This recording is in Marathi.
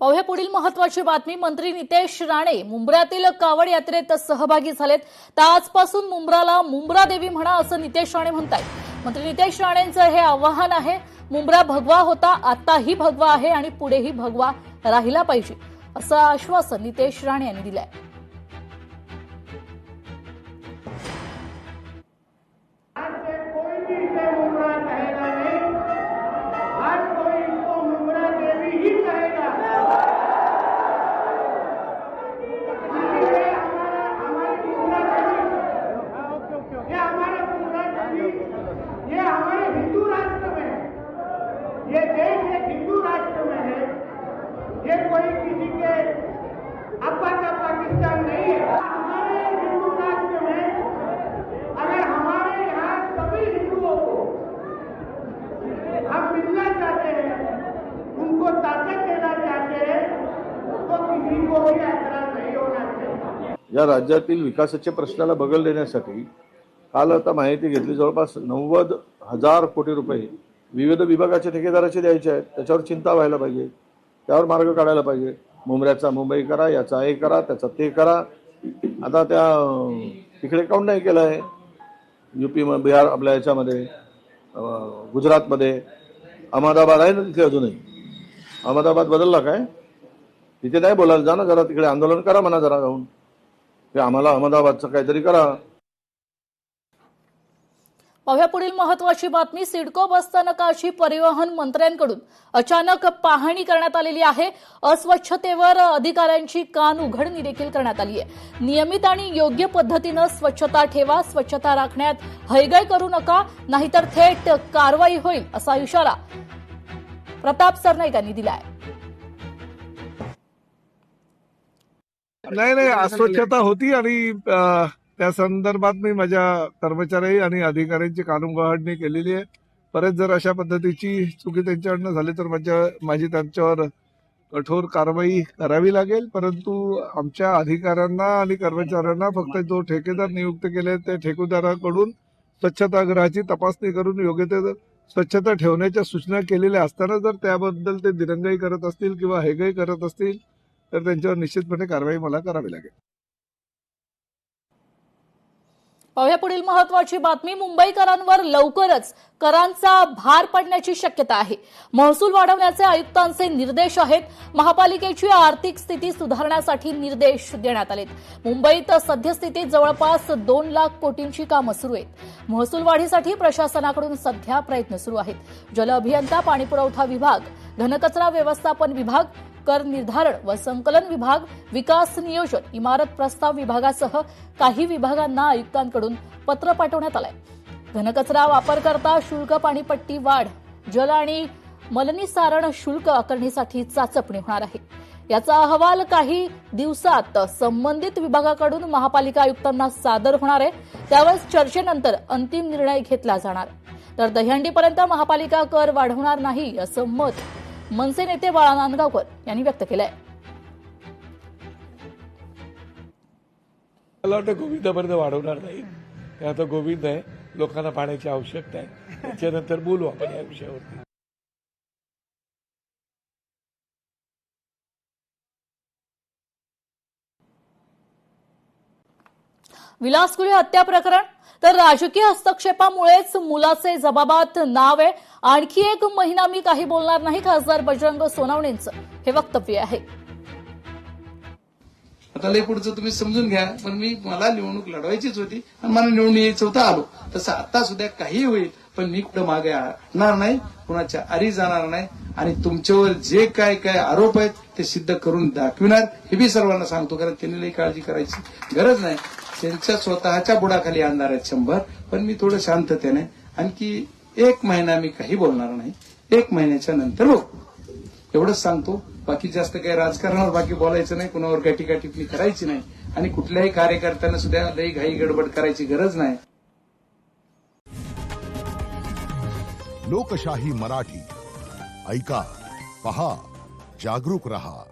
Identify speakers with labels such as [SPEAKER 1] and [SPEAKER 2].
[SPEAKER 1] पाहूया पुढील महत्त्वाची बातमी। मंत्री नितेश राणे मुंब्र्यातील कावड यात्रेत सहभागी झालेत। तर आजपासून मुंब्राला मुंब्रा देवी म्हणा असं नितेश राणे म्हणतायत। मंत्री नितेश राणेंचं हे आवाहन आहे। मुंब्रा भगवा होता, आताही भगवा आहे आणि पुढेही भगवा राहिला पाहिजे असं आश्वासन नितेश राणे यांनी दिलंय।
[SPEAKER 2] ये हमारे हिंदू राष्ट्र में है, ये देश एक हिंदू राष्ट्र में है, ये कोई किसी के अब्बा का पाकिस्तान नहीं है। हमारे हिंदू राष्ट्र में अगर हमारे यहाँ सभी हिंदुओं को हम मिलना चाहते हैं, उनको ताकत देना चाहते हैं, तो किसी को भी ऐतराज नहीं होना चाहिए।
[SPEAKER 3] या राज्यातील विकासाच्या प्रश्नाला बगल देण्यासाठी काल आता माहिती घेतली, जवळपास 90,000 कोटी रुपये विविध विभागाच्या ठेकेदाराचे द्यायचे आहेत। त्याच्यावर चिंता व्हायला पाहिजे, त्यावर मार्ग काढायला पाहिजे। मुंब्र्याचा मुंबई करा, याचा हे करा, त्याचा ते करा। आता त्या तिकडे काऊन नाही केलं आहे? यूपी बिहार आपल्या याच्यामध्ये गुजरातमध्ये अहमदाबाद आहे ना, तिथे अजूनही अहमदाबाद बदलला काय? तिथे नाही बोलायला जा ना, जरा तिकडे आंदोलन करा म्हणा जरा जाऊन, की आम्हाला अहमदाबादचं काहीतरी करा।
[SPEAKER 1] पाहूया पुढील महत्त्वाची बातमी। सिडको बसस्थानकाची परिवहन मंत्र्यांकडून अचानक पाहणी करण्यात आलेली आहे। अस्वच्छतेवर अधिकाऱ्यांची कान उघडणी देखील करण्यात आली आहे। नियमित आणि योग्य पद्धतीने स्वच्छता ठेवा, स्वच्छता राखण्यात हयगय करू नका, नाहीतर थेट कारवाई होईल असा इशारा प्रताप सरनाईक यांनी दिला आहे।
[SPEAKER 4] नाही अस्वच्छता होती आणि त्या संदर्भात मी माझ्या कर्मचारी आणि अधिकाऱ्यांची कानउघडणी केलेली आहे। परत जर अशा पद्धतीची चुकी त्यांच्याकडनं झाली तर माझी त्यांच्यावर कठोर कारवाई करावी लागेल। परंतु आमच्या अधिकाऱ्यांना आणि कर्मचाऱ्यांना फक्त जो ठेकेदार नियुक्त केले त्या ठेकेदाराकडून स्वच्छतागृहाची तपासणी करून योग्य ते स्वच्छता ठेवण्याच्या सूचना केलेल्या असताना जर त्याबद्दल ते दिरंगाई करत असतील किंवा हेगाई करत असतील तर त्यांच्यावर निश्चितपणे कारवाई मला करावी लागेल।
[SPEAKER 1] पाहूया पुढील महत्त्वाची बातमी। मुंबईकरांवर लवकरच करांचा भार पडण्याची शक्यता आहे। महसूल वाढवण्याचे आयुक्तांचे निर्देश आहेत। महापालिकेची आर्थिक स्थिती सुधारण्यासाठी निर्देश देण्यात आलेत। मुंबईत सद्यस्थितीत जवळपास 2 लाख कोटींची कामं सुरू आहेत। महसूल वाढीसाठी प्रशासनाकडून सध्या प्रयत्न सुरू आहेत। जल अभियंता, पाणीपुरवठा विभाग, घनकचरा व्यवस्थापन विभाग, कर निर्धारण व संकलन विभाग, विकास नियोजन, इमारत प्रस्ताव विभागासह काही विभागांना आयुक्तांकडून पत्र पाठवण्यात आलंय। घनकचरा वापरकर्ता शुल्क, पाणीपट्टी वाढ, जल आणि मलनिसारण शुल्क आकारणीसाठी चाचपणी होणार आहे। याचा अहवाल काही दिवसात संबंधित विभागाकडून महापालिका आयुक्तांना सादर होणार आहे। त्यावर चर्चेनंतर अंतिम निर्णय घेतला जाणार। तर दहीहंडीपर्यंत महापालिका कर वाढवणार नाही असं मत मनसे नेते बाळा नांदगावकर यांनी व्यक्त केलंय।
[SPEAKER 5] मला वाटतं गोविंदापर्यंत वाढवणार नाही, आता गोविंद आहे, लोकांना पाण्याची आवश्यकता आहे, त्याच्यानंतर बोलू आपण या विषयावरती।
[SPEAKER 1] विलासकुले हत्या प्रकरण तर राजकीय हस्तक्षेपामुळेच मुलाचे जबाबात नाव आहे। आणखी 1 महिना मी काही बोलणार नाही, खासदार बजरंग सोनवणेंचं हे वक्तव्य आहे।
[SPEAKER 6] आता लय पुढचं तुम्ही समजून घ्या, पण मला निवडणूक लढवायचीच होती आणि मला निवडून यायचं होतं, आलो। तसं आता सुद्धा काही होईल, पण मी कुठं मागे हटणार नाही, कुणाच्या आरी जाणार नाही आणि तुमच्यावर जे काय काय आरोप आहेत ते सिद्ध करून दाखविणार, हे मी सर्वांना सांगतो। कारण त्यांनी लई काळजी करायची गरज नाही, त्यांच्या स्वतःच्या बुडाखाली आणणार आहेत 100। पण मी थोडं शांततेने आणखी 1 महिना मी काही बोलणार नाही, 1 महिन्याच्या नंतर बघू, एवढंच सांगतो। बाकी जास्त काही राजकारणावर बाकी बोलायचं नाही, कुणावर काही टीकाटिप्पणी करायची नाही आणि कुठल्याही कार्यकर्त्यांना सुद्धा लई घाई गडबड करायची गरज नाही।
[SPEAKER 7] लोकशाही मराठी ऐका, पहा, जागरूक रहा।